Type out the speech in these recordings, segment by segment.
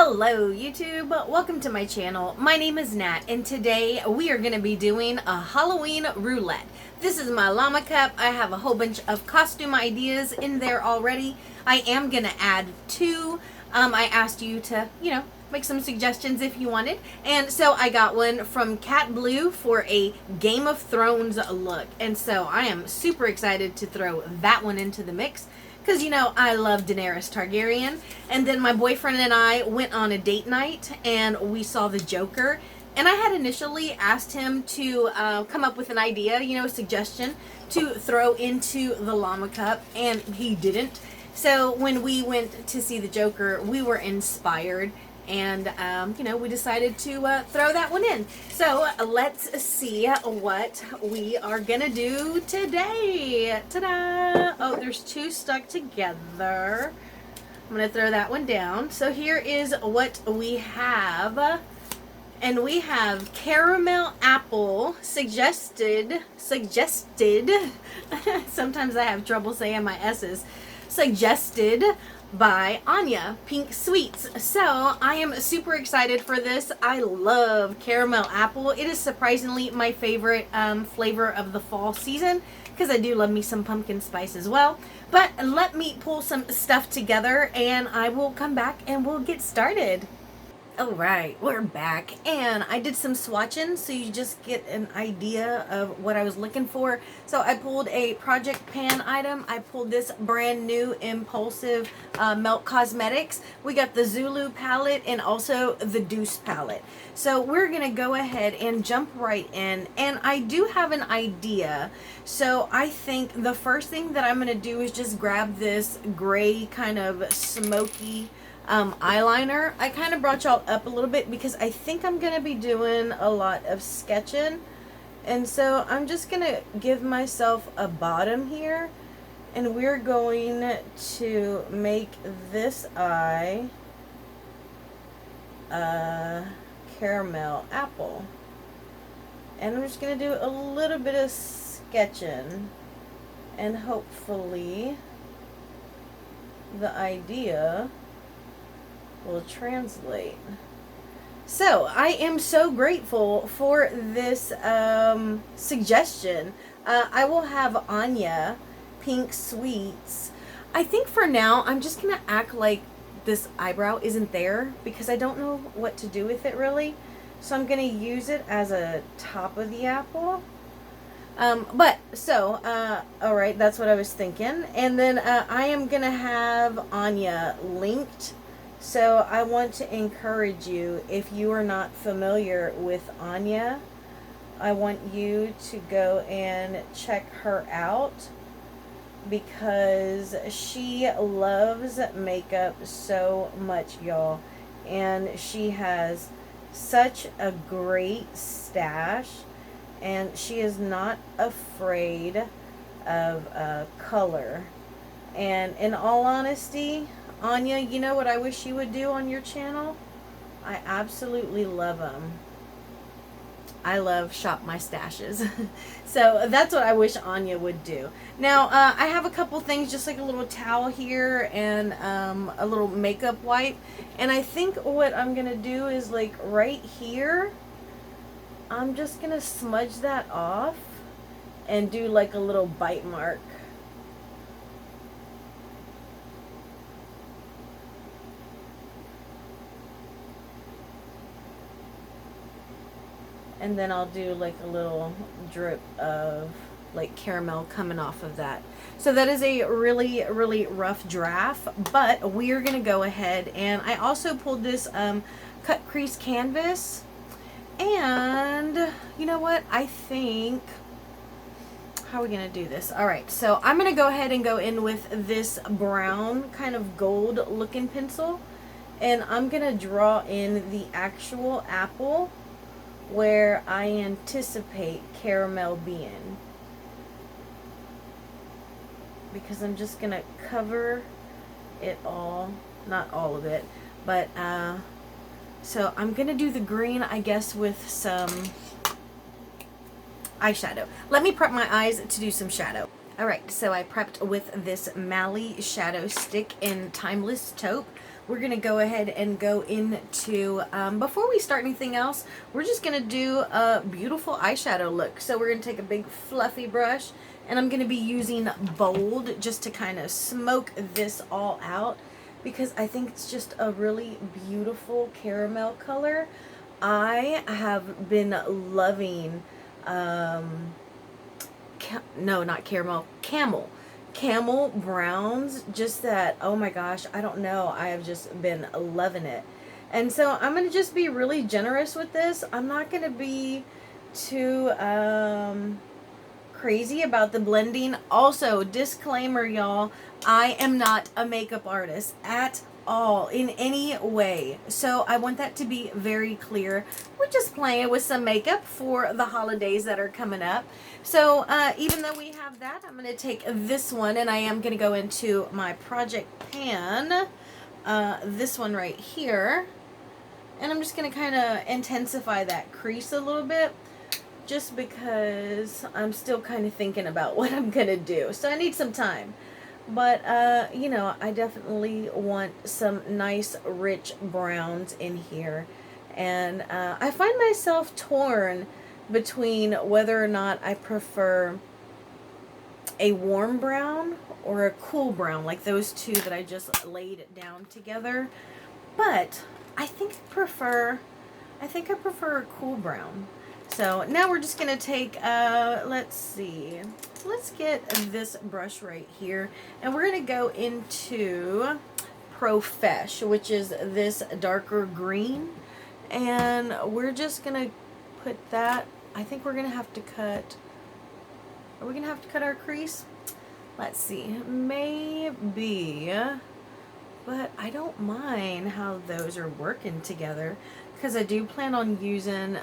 Hello YouTube, welcome to my channel. My name is Nat and today we are going to be doing a Halloween roulette. This is my llama cup. I have a whole bunch of costume ideas in there already. I am going to add two. I asked you to, make some suggestions if you wanted. And so I got one from Cat Blue for a Game of Thrones look. And so I am super excited to throw that one into the mix. Because, I love Daenerys Targaryen. And then my boyfriend and I went on a date night and we saw the Joker. And I had initially asked him to come up with an idea, a suggestion to throw into the llama cup. And he didn't. So when we went to see the Joker, we were inspired. And, we decided to throw that one in. So let's see what we are going to do today. Ta-da! Oh, there's two stuck together. I'm going to throw that one down. So here is what we have. And we have caramel apple suggested. Sometimes I have trouble saying my S's. Suggested by Anya, Pink Sweets. So I am super excited for this. I love caramel apple. It is surprisingly my favorite flavor of the fall season because I do love me some pumpkin spice as well. But let me pull some stuff together and I will come back and we'll get started. Alright, we're back and I did some swatching so you just get an idea of what I was looking for. So I pulled a project pan item. I pulled this brand new Impulsive Melt Cosmetics. We got the Zulu palette and also the Deuce palette. So we're going to go ahead and jump right in, and I do have an idea. So I think the first thing that I'm going to do is just grab this gray kind of smoky eyeliner. I kind of brought y'all up a little bit because I think I'm going to be doing a lot of sketching. And so I'm just going to give myself a bottom here. And we're going to make this eye a caramel apple. And I'm just going to do a little bit of sketching. And hopefully the idea will translate. So I am so grateful for this suggestion. I will have Anya, Pink Sweets. I think for now I'm just gonna act like this eyebrow isn't there because I don't know what to do with it really. So I'm gonna use it as a top of the apple. Alright, that's what I was thinking. And then I am gonna have Anya linked. So I want to encourage you, if you are not familiar with Anya, I want you to go and check her out because she loves makeup so much, y'all. And she has such a great stash, and she is not afraid of color. And in all honesty, Anya, you know what I wish you would do on your channel? I absolutely love them. I love shop my stashes. So that's what I wish Anya would do. Now, I have a couple things, just like a little towel here and a little makeup wipe. And I think what I'm going to do is like right here, I'm just going to smudge that off and do like a little bite mark. And then I'll do like a little drip of like caramel coming off of that. So that is a really, really rough draft, but we are going to go ahead. And I also pulled this cut crease canvas. And you know what? I think, how are we going to do this? All right, so I'm going to go ahead and go in with this brown kind of gold looking pencil. And I'm going to draw in the actual apple where I anticipate caramel being, because I'm just gonna cover it all, not all of it, but so I'm gonna do the green, I guess, with some eyeshadow. Let me prep my eyes to do some shadow. Alright, so I prepped with this Mally shadow stick in Timeless Taupe. we're going to go ahead and go into, before we start anything else, we're just going to do a beautiful eyeshadow look. So we're going to take a big fluffy brush, and I'm going to be using Bold just to kind of smoke this all out, because I think it's just a really beautiful caramel color. I have been loving, no, not caramel, camel browns. Just that, oh my gosh, I don't know, I have just been loving it. And so I'm going to just be really generous with this. I'm not going to be too crazy about the blending. Also, disclaimer, y'all, I am not a makeup artist at all in any way, so I want that to be very clear. We're just playing with some makeup for the holidays that are coming up. So even though we have that, I'm going to take this one, and I am going to go into my project pan, this one right here, and I'm just going to kind of intensify that crease a little bit, just because I'm still kind of thinking about what I'm going to do. So I need some time. But, you know, I definitely want some nice, rich browns in here. And I find myself torn between whether or not I prefer a warm brown or a cool brown, like those two that I just laid down together. But I think I prefer a cool brown. So now we're just going to take, let's see, let's get this brush right here, and we're going to go into Profesh, which is this darker green, and we're just going to put that, I think we're going to have to cut, are we going to have to cut our crease? Let's see, maybe, but I don't mind how those are working together, because I do plan on using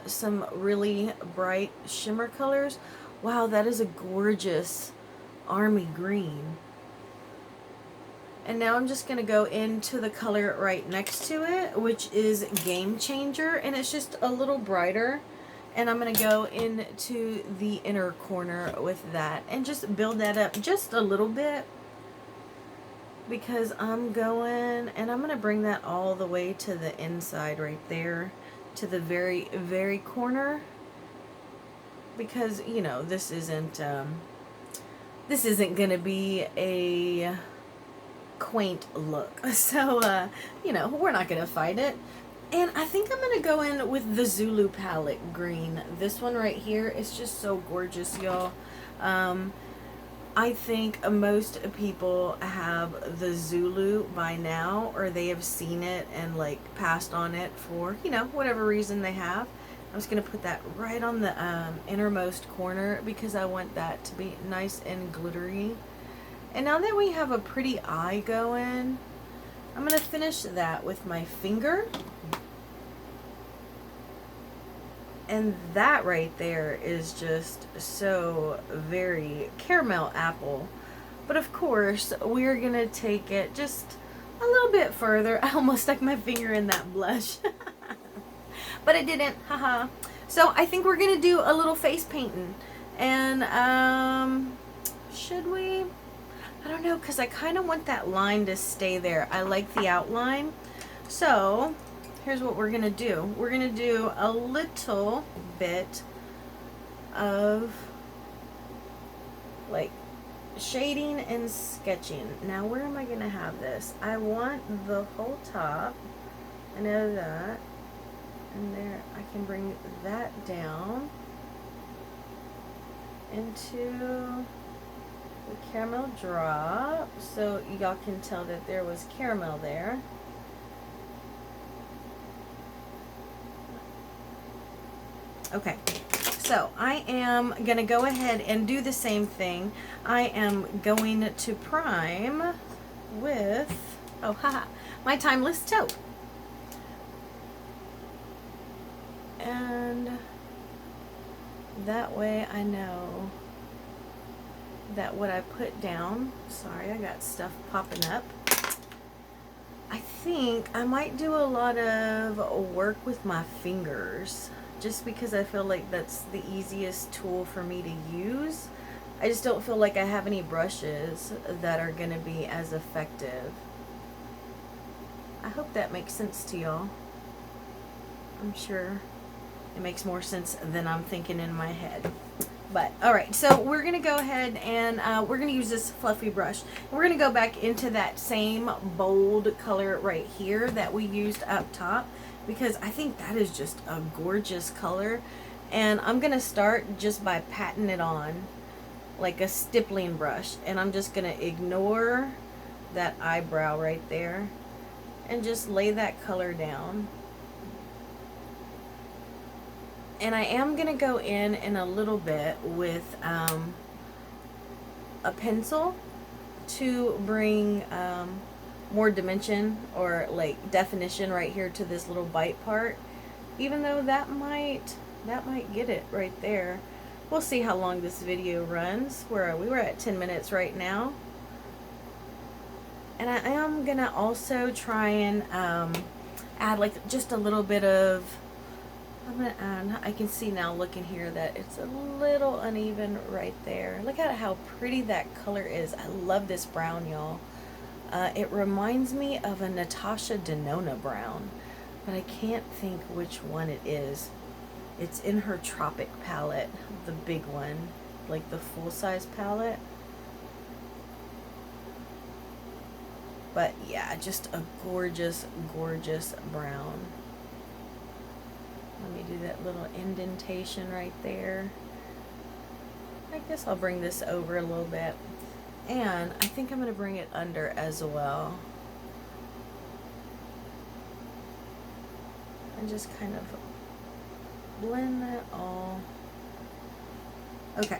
some really bright shimmer colors. Wow, that is a gorgeous army green. And now I'm just going to go into the color right next to it, which is Game Changer, and it's just a little brighter. And I'm going to go into the inner corner with that and just build that up just a little bit, because I'm going, and I'm going to bring that all the way to the inside right there, to the very, very corner, because, you know, this isn't going to be a quaint look. So, you know, we're not going to fight it. And I think I'm going to go in with the Zulu palette green. This one right here is just so gorgeous, y'all. I think most people have the Zulu by now, or they have seen it and like passed on it for, you know, whatever reason they have. I'm just going to put that right on the innermost corner, because I want that to be nice and glittery. And now that we have a pretty eye going, I'm going to finish that with my finger. And that right there is just so very caramel apple. But of course, we're going to take it just a little bit further. I almost stuck my finger in that blush. But I didn't. Haha. So I think we're going to do a little face painting. And should we? I don't know, because I kind of want that line to stay there. I like the outline. So here's what we're going to do. We're going to do a little bit of like shading and sketching. Now, where am I going to have this? I want the whole top. I know that. And there, I can bring that down into the caramel drop, so y'all can tell that there was caramel there. Okay, so I am going to go ahead and do the same thing. I am going to prime with, oh haha, my Timeless Taupe. And that way I know that what I put down, sorry, I got stuff popping up. I think I might do a lot of work with my fingers, just because I feel like that's the easiest tool for me to use. I just don't feel like I have any brushes that are going to be as effective. I hope that makes sense to y'all. I'm sure it makes more sense than I'm thinking in my head. But, alright, so we're going to go ahead and we're going to use this fluffy brush. We're going to go back into that same bold color right here that we used up top, because I think that is just a gorgeous color. And I'm going to start just by patting it on like a stippling brush. And I'm just going to ignore that eyebrow right there and just lay that color down. And I am going to go in a little bit with a pencil to bring more dimension or like definition right here to this little bite part. Even though that might get it right there. We'll see how long this video runs. Where are we? We're at 10 minutes right now. And I am going to also try and add like just a little bit of, I'm going to add, I can see now looking here that it's a little uneven right there. Look at how pretty that color is. I love this brown, y'all. It reminds me of a Natasha Denona brown, but I can't think which one it is. It's in her Tropic palette, the big one, like the full-size palette. But yeah, just a gorgeous, gorgeous brown. Let me do that little indentation right there. I guess I'll bring this over a little bit. And I think I'm going to bring it under as well. And just kind of blend that all. Okay.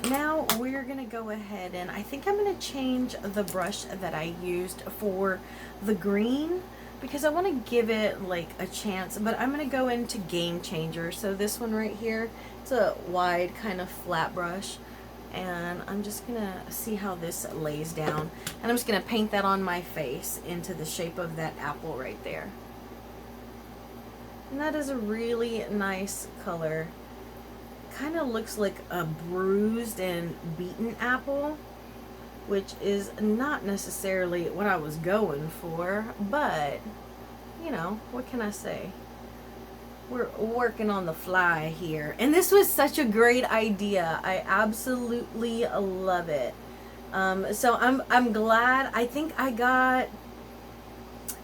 Now we're going to go ahead and I think I'm going to change the brush that I used for the green, because I want to give it like a chance, but I'm going to go into Game Changer. So this one right here, it's a wide kind of flat brush, and I'm just going to see how this lays down, and I'm just going to paint that on my face into the shape of that apple right there. And that is a really nice color. Kind of looks like a bruised and beaten apple, which is not necessarily what I was going for, but you know, what can I say? We're working on the fly here, and this was such a great idea. I absolutely love it. So I'm glad. I think I got,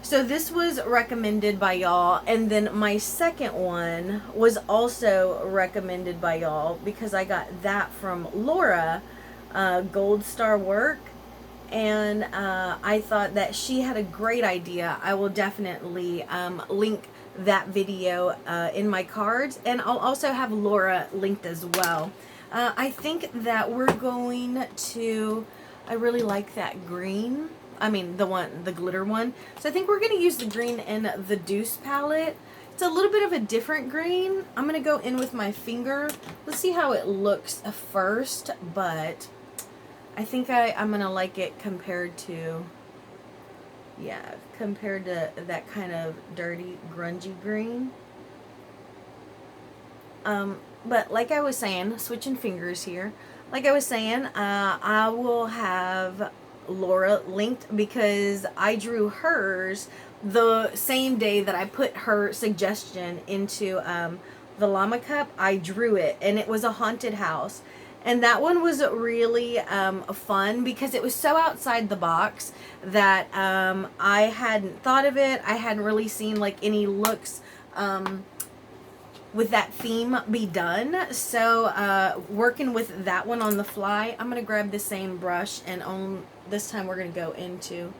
so this was recommended by y'all, and then my second one was also recommended by y'all because I got that from Laura, Gold Star Work, and I thought that she had a great idea. I will definitely link that video in my cards, and I'll also have Laura linked as well. I think that we're going to, I really like that green. I mean, the glitter one. So I think we're going to use the green in the Deuce palette. It's a little bit of a different green. I'm going to go in with my finger. Let's see how it looks first, but I think I'm going to like it compared to, yeah, compared to that kind of dirty, grungy green. But like I was saying, switching fingers here. Like I was saying, I will have Laura linked because I drew hers the same day that I put her suggestion into the llama cup. I drew it, and it was a haunted house, and that one was really fun because it was so outside the box that I hadn't thought of it. I hadn't really seen like any looks with that theme be done. So working with that one on the fly, I'm gonna grab the same brush, and this time we're gonna go into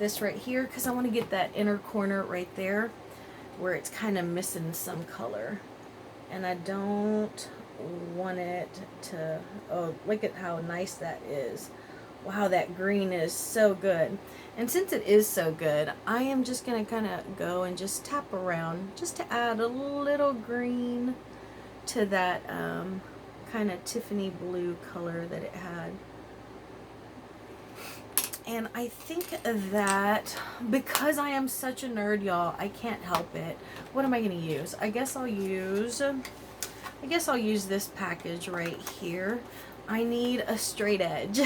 this right here because I want to get that inner corner right there where it's kind of missing some color, and I don't want it to, oh, look at how nice that is. Wow, that green is so good. And since it is so good, I am just going to kind of go and just tap around just to add a little green to that kind of Tiffany blue color that it had. And I think that because I am such a nerd, y'all, I can't help it. What am I going to use? I guess I'll use this package right here. I need a straight edge.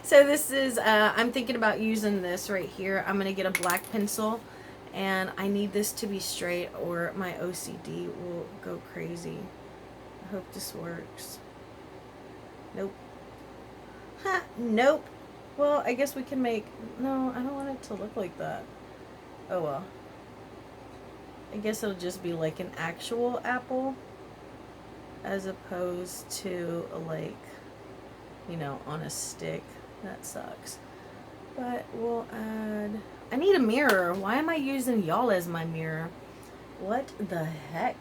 So this is, I'm thinking about using this right here. I'm going to get a black pencil, And I need this to be straight or my OCD will go crazy. I hope this works. Nope. Ha! Nope. Well, I guess we can make... No, I don't want it to look like that. Oh well. I guess it'll just be like an actual apple, as opposed to like, you know, on a stick. That sucks. But we'll add... I need a mirror. Why am I using y'all as my mirror? What the heck?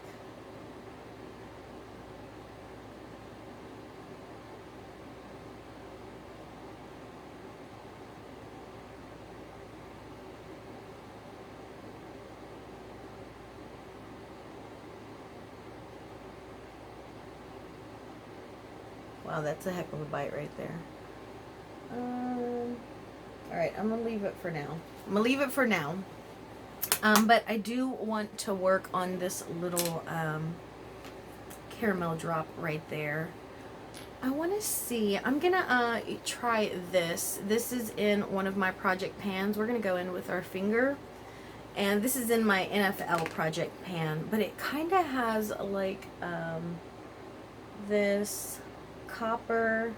Wow, that's a heck of a bite right there. Alright, I'm gonna leave it for now. But I do want to work on this little caramel drop right there. I want to see, I'm gonna try this. This is in one of my project pans. We're gonna go in with our finger. And this is in my NFL project pan, but it kind of has like this copper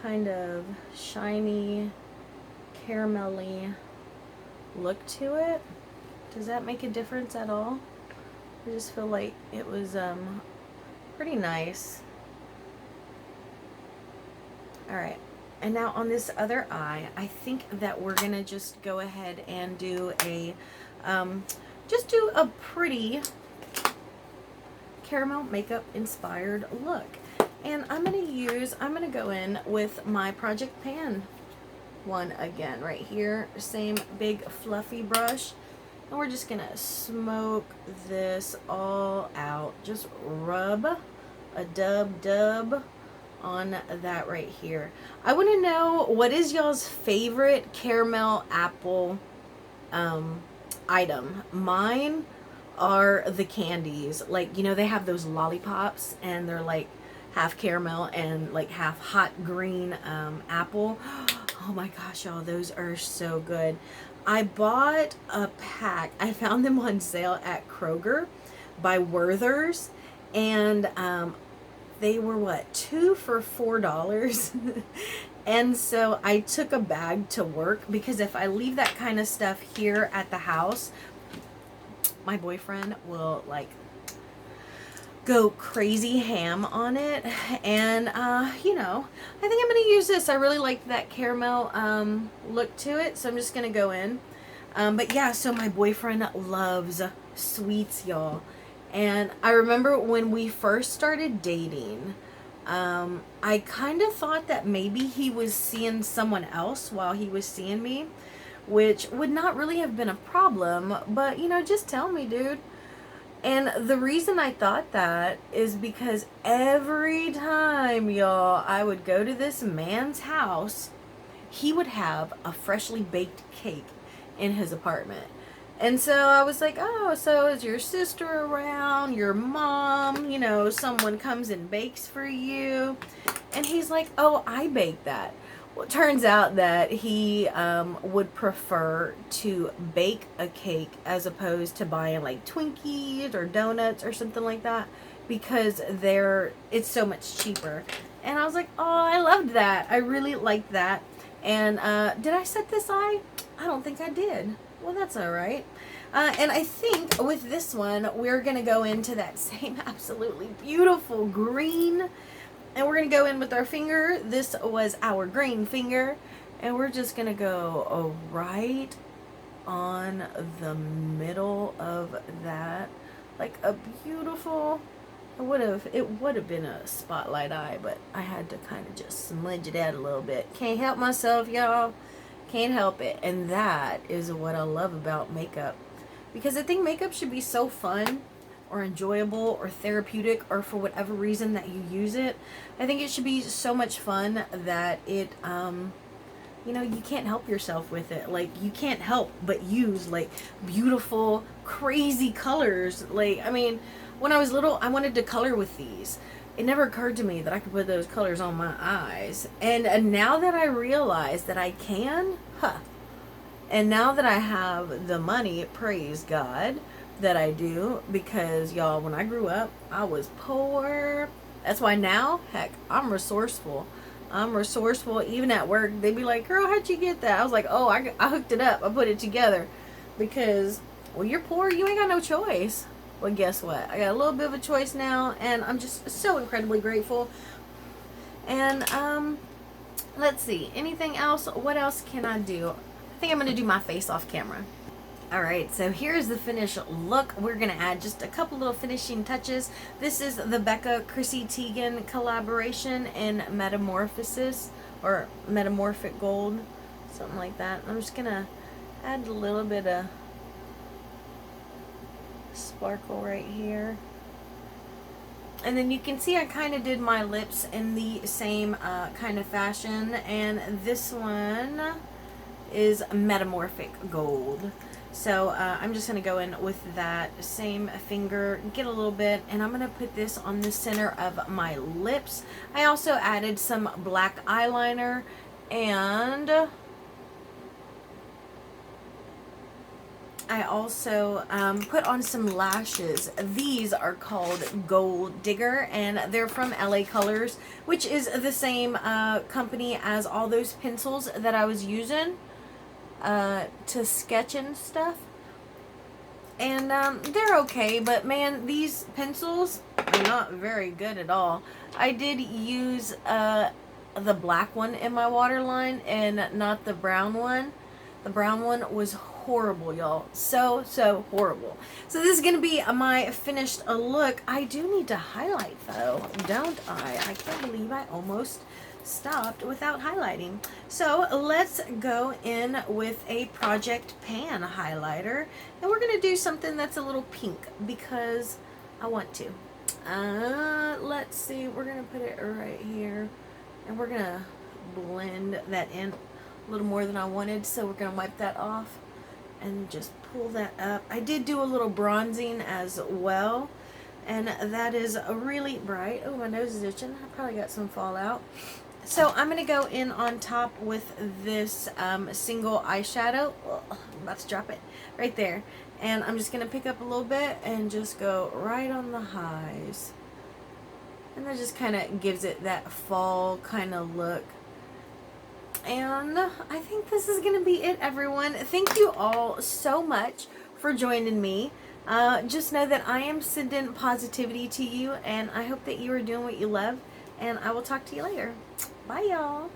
kind of shiny caramelly look to it. Does that make a difference at all? I just feel like it was pretty nice. Alright, and now on this other eye, I think that we're gonna just go ahead and do a pretty caramel makeup inspired look. And I'm gonna go in with my project pan one again right here, same big fluffy brush, and we're just gonna smoke this all out. Just rub a dub on that right here. I want to know, what is y'all's favorite caramel apple item? Mine are the candies. Like, you know, they have those lollipops and they're like half caramel and like half hot green apple. Oh my gosh, y'all, those are so good. I bought a pack. I found them on sale at Kroger by Werther's, and they were what, 2 for $4. And so I took a bag to work, because if I leave that kind of stuff here at the house, my boyfriend will like go crazy ham on it. And you know, I think I'm gonna use this. I really like that caramel look to it, so I'm just gonna go in. But yeah, so my boyfriend loves sweets, y'all. And I remember when we first started dating, I kind of thought that maybe he was seeing someone else while he was seeing me, which would not really have been a problem, but you know, just tell me, dude. And the reason I thought that is because every time, y'all, I would go to this man's house, he would have a freshly baked cake in his apartment. And so I was like, oh, so is your sister around, your mom, you know, someone comes and bakes for you? And he's like, oh, I bake that. Well, it turns out that he would prefer to bake a cake as opposed to buying like Twinkies or donuts or something like that, because it's so much cheaper. And I was like, oh, I loved that. I really liked that. And did I set this eye? I don't think I did. Well, that's all right. And I think with this one, we're going to go into that same absolutely beautiful green. And we're going to go in with our finger. This was our green finger. And we're just going to go right on the middle of that. Like a beautiful... It would have been a spotlight eye, but I had to kind of just smudge it out a little bit. Can't help myself, y'all. Can't help it. And that is what I love about makeup, because I think makeup should be so fun or enjoyable or therapeutic, or for whatever reason that you use it. I think it should be so much fun that it you know, you can't help yourself with it. Like, you can't help but use like beautiful, crazy colors. Like, I mean, when I was little, I wanted to color with these. It never occurred to me that I could put those colors on my eyes. And now that I realize that I can, And now that I have the money, praise God that I do, because y'all, when I grew up, I was poor. That's why now, heck, I'm resourceful. I'm resourceful. Even at work, they'd be like, "Girl, how'd you get that?" I was like, "Oh, I hooked it up. I put it together." Because, well, you're poor, you ain't got no choice. Well, guess what? I got a little bit of a choice now, and I'm just so incredibly grateful. And let's see, anything else? What else can I do? I think I'm gonna do my face off camera. Alright, so here's the finished look. We're going to add just a couple little finishing touches. This is the Becca Chrissy Teigen collaboration in Metamorphosis, or Metamorphic Gold, something like that. I'm just going to add a little bit of sparkle right here. And then you can see I kind of did my lips in the same kind of fashion. And this one is Metamorphic Gold. So I'm just going to go in with that same finger, get a little bit, and I'm going to put this on the center of my lips. I also added some black eyeliner, and I also put on some lashes. These are called Gold Digger, and they're from LA Colors, which is the same company as all those pencils that I was using to sketch and stuff. And they're okay, but man, these pencils are not very good at all. I did use the black one in my waterline and not the brown one. The brown one was horrible, y'all. So horrible. So this is going to be my finished look. I do need to highlight, though, don't I? I can't believe I almost stopped without highlighting. So let's go in with a Project Pan highlighter, and we're going to do something that's a little pink because I want to. Let's see, we're going to put it right here, and we're going to blend that in a little more than I wanted, so we're going to wipe that off and just pull that up. I did do a little bronzing as well, and that is really bright. Oh, my nose is itching. I probably got some fallout. So I'm going to go in on top with this single eyeshadow. Oh, I'm about to drop it right there. And I'm just going to pick up a little bit and just go right on the highs. And that just kind of gives it that fall kind of look. And I think this is going to be it, everyone. Thank you all so much for joining me. Just know that I am sending positivity to you, and I hope that you are doing what you love. And I will talk to you later. Bye, y'all.